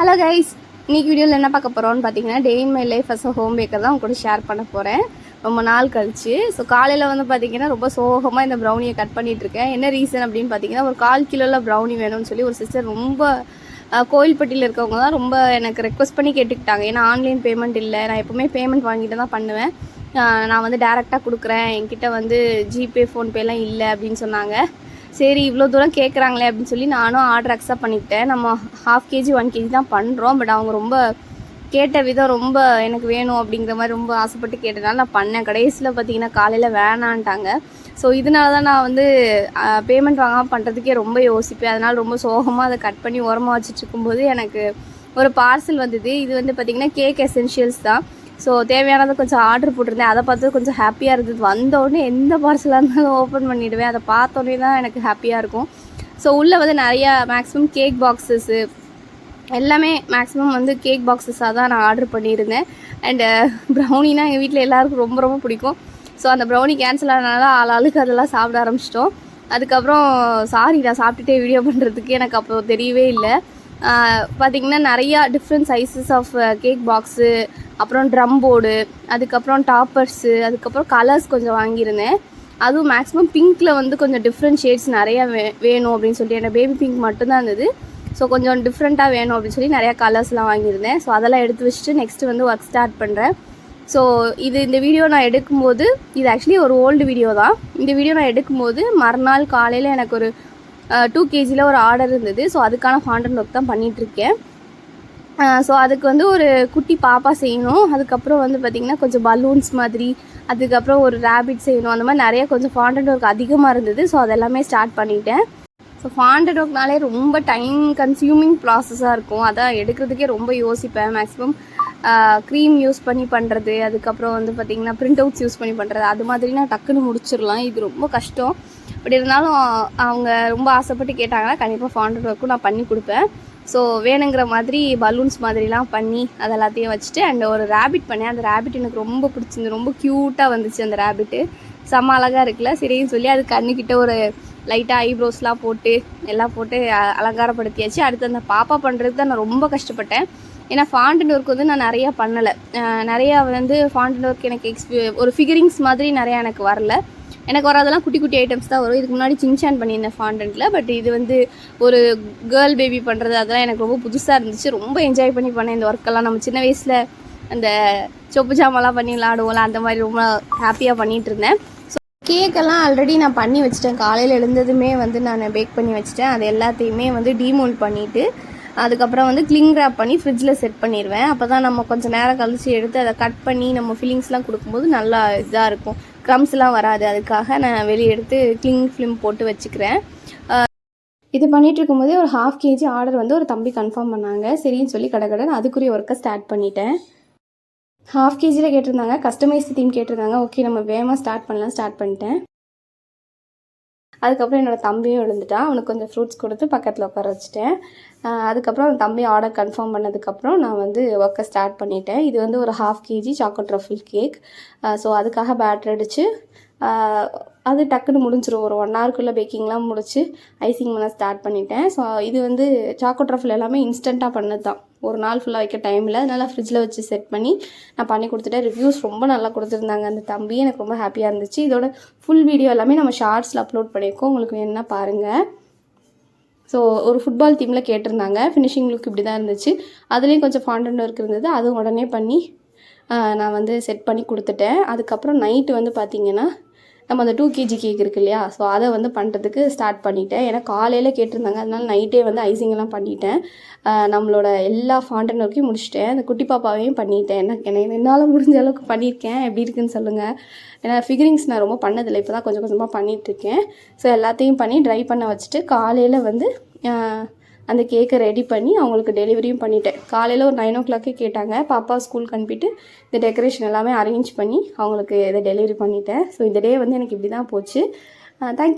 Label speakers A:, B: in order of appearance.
A: Hello guys, இன்னைக்கு வீடியோவில் என்ன பார்க்க போகிறோம்னு பார்த்தீங்கன்னா, day in my life as a home baker தான் உங்க கூட ஷேர் பண்ண போகிறேன் ரொம்ப நாள் கழிச்சு. ஸோ காலையில் வந்து பார்த்தீங்கன்னா ரொம்ப சோகமாக இந்த ப்ரௌனியை கட் பண்ணிகிட்ருக்கேன். என்ன ரீசன் அப்படின்னு பார்த்தீங்கன்னா, ஒரு 1/4 கிலோவில் ப்ரௌனி வேணும்னு சொல்லி ஒரு சிஸ்டர் ரொம்ப கோயில்பட்டியில் இருக்கவங்க தான் ரொம்ப எனக்கு ரெக்வஸ்ட் பண்ணி கேட்டுக்கிட்டாங்க. ஏன்னா ஆன்லைன் பேமெண்ட் இல்லை, நான் எப்போவுமே பேமெண்ட் வாங்கிட்டு தான் பண்ணுவேன். நான் வந்து டேரெக்டாக கொடுக்குறேன், என்கிட்ட வந்து ஜிபே ஃபோன்பேலாம் இல்லை அப்படின்னு சொன்னாங்க. சரி இவ்வளோ தூரம் கேட்குறாங்களே அப்படின்னு சொல்லி நானும் ஆர்டர் அக்செப்ட் பண்ணிக்கிட்டேன். நம்ம 1/2 kg 1 kg தான் பண்ணுறோம். பட் அவங்க ரொம்ப கேட்ட விதம் ரொம்ப எனக்கு வேணும் அப்படிங்கிற மாதிரி ரொம்ப ஆசைப்பட்டு கேட்டதுனால நான் பண்ணேன். கடைசியில் பார்த்தீங்கன்னா காலையில் வேணான்ட்டாங்க. ஸோ இதனால தான் நான் வந்து பேமெண்ட் வாங்காமல் பண்ணுறதுக்கே ரொம்ப யோசிப்பேன். அதனால் ரொம்ப சோகமாக அதை கட் பண்ணி ஓரமாக வச்சுட்டு இருக்கும்போது எனக்கு ஒரு பார்சல் வந்தது. இது வந்து பார்த்திங்கன்னா கேக் எசென்ஷியல்ஸ் தான். ஸோ தேவையானதை கொஞ்சம் ஆர்டர் போட்டிருந்தேன். அதை பார்த்து கொஞ்சம் ஹாப்பியாக இருந்தது. வந்தோடனே எந்த பார்சலாக இருந்தாலும் ஓப்பன் பண்ணிவிடுவேன். அதை பார்த்தோன்னே தான் எனக்கு ஹாப்பியாக இருக்கும். ஸோ உள்ளே வந்து நிறையா மேக்ஸிமம் கேக் பாக்ஸஸ்ஸு எல்லாமே மேக்ஸிமம் வந்து கேக் பாக்ஸஸாக தான் நான் ஆர்டர் பண்ணியிருந்தேன். அண்டு ப்ரௌனினா எங்கள் வீட்டில் எல்லாருக்கும் ரொம்ப ரொம்ப பிடிக்கும். ஸோ அந்த ப்ரௌனி கேன்சல் ஆனதுனால ஆளுக்கு அதெல்லாம் சாப்பிட ஆரம்பிச்சிட்டோம். அதுக்கப்புறம் சாரி நான் சாப்பிட்டுட்டே வீடியோ பண்ணுறதுக்கு எனக்கு அப்போ தெரியவே இல்லை. பார்த்திங்கன்னா நிறையா different sizes of cake box, அப்புறம் ட்ரம் போர்டு, அதுக்கப்புறம் டாப்பர்ஸு, அதுக்கப்புறம் கலர்ஸ் கொஞ்சம் வாங்கியிருந்தேன். அதுவும் மேக்ஸிமம் பிங்க்கில் வந்து கொஞ்சம் டிஃப்ரெண்ட் ஷேட்ஸ் நிறையா வேணும் அப்படின்னு சொல்லிட்டு, எனக்கு பேபி பிங்க் மட்டும்தான் இருந்தது. ஸோ கொஞ்சம் டிஃப்ரெண்ட்டாக வேணும் அப்படின்னு சொல்லி நிறையா கலர்ஸ்லாம் வாங்கியிருந்தேன். ஸோ அதெல்லாம் எடுத்து வச்சுட்டு நெக்ஸ்ட்டு வந்து ஒர்க் ஸ்டார்ட் பண்ணுறேன். ஸோ இந்த வீடியோ நான் எடுக்கும்போது, இது ஆக்சுவலி ஒரு ஓல்டு வீடியோ தான். இந்த வீடியோ நான் எடுக்கும்போது மறுநாள் காலையில் எனக்கு ஒரு 2 kg ஒரு ஆர்டர் இருந்தது. ஸோ அதுக்கான ஃபாண்டன்ட் ஒர்க் தான் பண்ணிகிட்ருக்கேன். ஸோ அதுக்கு வந்து ஒரு குட்டி பாப்பா செய்யணும். அதுக்கப்புறம் வந்து பார்த்திங்கன்னா கொஞ்சம் பலூன்ஸ் மாதிரி, அதுக்கப்புறம் ஒரு ரேபிட் செய்யணும். அந்த மாதிரி நிறைய கொஞ்சம் ஃபாண்டன்ட் ஒர்க் அதிகமாக இருந்தது. ஸோ அதெல்லாமே ஸ்டார்ட் பண்ணிட்டேன். ஸோ ஃபாண்டன்ட் ஒர்க்னாலே ரொம்ப டைம் கன்சியூமிங் ப்ராசஸாக இருக்கும். அதான் எடுக்கிறதுக்கே ரொம்ப யோசிப்பேன். மேக்ஸிமம் க்ரீம் யூஸ் பண்ணி பண்ணுறது, அதுக்கப்புறம் வந்து பார்த்திங்கன்னா ப்ரிண்ட் அவுட்ஸ் யூஸ் பண்ணி பண்ணுறது, அது மாதிரினா டக்குன்னு முடிச்சிடலாம். இது ரொம்ப கஷ்டம். பட் இருந்தாலும் அவங்க ரொம்ப ஆசைப்பட்டு கேட்டாங்கன்னா கண்டிப்பாக ஃபாண்டன்ட் ஒர்க்கும் நான் பண்ணி கொடுப்பேன். ஸோ வேணுங்கிற மாதிரி பலூன்ஸ் மாதிரிலாம் பண்ணி அது எல்லாத்தையும் வச்சுட்டு அண்ட் ஒரு ரேபிட் பண்ணேன். அந்த ரேபிட் எனக்கு ரொம்ப பிடிச்சிருந்து, ரொம்ப க்யூட்டாக வந்துச்சு. அந்த ரேபிட்டு செம்ம அழகாக இருக்குல்ல. சரின்னு சொல்லி அது கண்ணுக்கிட்ட ஒரு லைட்டாக ஐப்ரோஸ்லாம் போட்டு எல்லாம் போட்டு அலங்காரப்படுத்தியாச்சு. அடுத்து அந்த பாப்பா பண்ணுறதுக்கு தான் நான் ரொம்ப கஷ்டப்பட்டேன். ஏன்னா ஃபாண்டன்ட் ஒர்க் வந்து நான் நிறையா பண்ணலை. நிறையா வந்து ஃபாண்டன்ட் ஒர்க் எனக்கு ஒரு ஃபிகரிங்ஸ் மாதிரி நிறையா எனக்கு வரல. எனக்கு வரதெல்லாம் குட்டி குட்டி ஐட்டம்ஸ் தான் வரும். இதுக்கு முன்னாடி சின்சான் பண்ணியிருந்தேன் ஃபாண்டன்ட்டில். பட் இது வந்து ஒரு கேர்ள் பேபி பண்ணுறது, அதெல்லாம் எனக்கு ரொம்ப புதுசாக இருந்துச்சு. ரொம்ப என்ஜாய் பண்ணி பண்ணேன் இந்த ஒர்க்கெல்லாம். நம்ம சின்ன வயசில் அந்த சொப்பு ஜாமெல்லாம் பண்ணி விளாடுவோம்ல, அந்த மாதிரி ரொம்ப ஹாப்பியாக பண்ணிகிட்டு இருந்தேன். ஸோ கேக்கெல்லாம் ஆல்ரெடி நான் பண்ணி வச்சுட்டேன். காலையில் எழுந்ததுமே வந்து நான் பேக் பண்ணி வச்சுட்டேன். அது எல்லாத்தையுமே வந்து டீமோல்ட் பண்ணிவிட்டு அதுக்கப்புறம் வந்து கிளிங் ரேப் பண்ணி ஃப்ரிட்ஜில் செட் பண்ணிடுவேன். அப்போ தான் நம்ம கொஞ்சம் நேரம் கழிச்சு எடுத்து அதை கட் பண்ணி நம்ம ஃபில்லிங்ஸ்லாம் கொடுக்கும்போது நல்லா இதாக இருக்கும், க்ரம்ஸ்லாம் வராது. அதுக்காக நான் வெளியே எடுத்து கிளிங் ஃபிலிம் போட்டு வச்சுக்கிறேன். இது பண்ணிகிட்டு இருக்கும்போதே ஒரு 1/2 kg ஆர்டர் வந்து ஒரு தம்பி கன்ஃபார்ம் பண்ணாங்க. சரின்னு சொல்லி கடை அதுக்குரிய ஒர்க்கை ஸ்டார்ட் பண்ணிட்டேன். 1/2 kgயில் கேட்டிருந்தாங்க, கஸ்டமைஸ் தீம் கேட்டிருந்தாங்க. ஓகே நம்ம வேகமாக ஸ்டார்ட் பண்ணிட்டேன். அதுக்கப்புறம் என்னோடய தம்பியும் எழுந்துட்டான். அவனுக்கு கொஞ்சம் ஃப்ரூட்ஸ் கொடுத்து பக்கத்தில் உட்கார வச்சுட்டேன். அதுக்கப்புறம் அந்த தம்பி ஆர்டர் கன்ஃபார்ம் பண்ணதுக்கப்புறம் நான் வந்து ஒர்க்கை ஸ்டார்ட் பண்ணிட்டேன். இது வந்து ஒரு 1/2 kg சாக்கோட் ரஃபிள் கேக். ஸோ அதுக்காக பேட்டர் அடித்து அது டக்குன்னு முடிஞ்சிடும். ஒரு 1 hourக்குள்ளே பேக்கிங்லாம் முடிச்சு ஐசிங் பண்ண ஸ்டார்ட் பண்ணிட்டேன். ஸோ இது வந்து சாக்கோட் ரஃபிள் எல்லாமே இன்ஸ்டண்ட்டாக பண்ணது தான். ஒரு நாள் ஃபுல்லாக வைக்க டைம் இல்லை. அதனால் ஃப்ரிட்ஜில் வச்சு செட் பண்ணி நான் பண்ணி கொடுத்துட்டேன். ரிவ்யூஸ் ரொம்ப நல்லா கொடுத்துருந்தாங்க அந்த தம்பி. எனக்கு ரொம்ப ஹாப்பியாக இருந்துச்சு. இதோட ஃபுல் வீடியோ எல்லாமே நம்ம ஷார்ட்ஸில் அப்லோட் பண்ணியிருக்கோம். உங்களுக்கு வேணுன்னா பாருங்கள். ஸோ ஒரு ஃபுட்பால் தீமில் கேட்டிருந்தாங்க. ஃபினிஷிங் லுக் இப்படி தான் இருந்துச்சு. அதுலேயும் கொஞ்சம் ஃபாண்டன்ட் ஒர்க் இருந்தது. அதுவும் உடனே பண்ணி நான் வந்து செட் பண்ணி கொடுத்துட்டேன். அதுக்கப்புறம் நைட்டு வந்து பார்த்திங்கன்னா நம்ம அந்த 2 kg கேக் இருக்குது இல்லையா, ஸோ அதை வந்து பண்ணுறதுக்கு ஸ்டார்ட் பண்ணிட்டேன். ஏன்னா காலையில் கேட்டிருந்தாங்க, அதனால நைட்டே வந்து ஐசிங்கெல்லாம் பண்ணிட்டேன். நம்மளோட எல்லா ஃபாண்டன்ட் ஒர்க்கையும் முடிச்சிட்டேன். அந்த குட்டி பாப்பாவையும் பண்ணிட்டேன். என்னால் முடிஞ்ச அளவுக்கு பண்ணியிருக்கேன். எப்படி இருக்குன்னு சொல்லுங்கள். ஏன்னா ஃபிகரிங்ஸ் நான் ரொம்ப பண்ணதில்லை, இப்போ தான் கொஞ்சம் கொஞ்சமாக பண்ணிகிட்ருக்கேன். ஸோ எல்லாத்தையும் பண்ணி ட்ரை பண்ண வச்சுட்டு காலையில் வந்து அந்த கேக்கை ரெடி பண்ணி அவங்களுக்கு டெலிவரியும் பண்ணிட்டேன். காலையில் ஒரு 9 o'clock கேட்டாங்க. பாப்பா ஸ்கூலுக்கு அனுப்பிட்டு இந்த டெக்கரேஷன் எல்லாமே அரேஞ்ச் பண்ணி அவங்களுக்கு இதை டெலிவரி பண்ணிட்டேன். ஸோ இந்த டே வந்து எனக்கு இப்படி தான் போச்சு. தேங்க்யூ.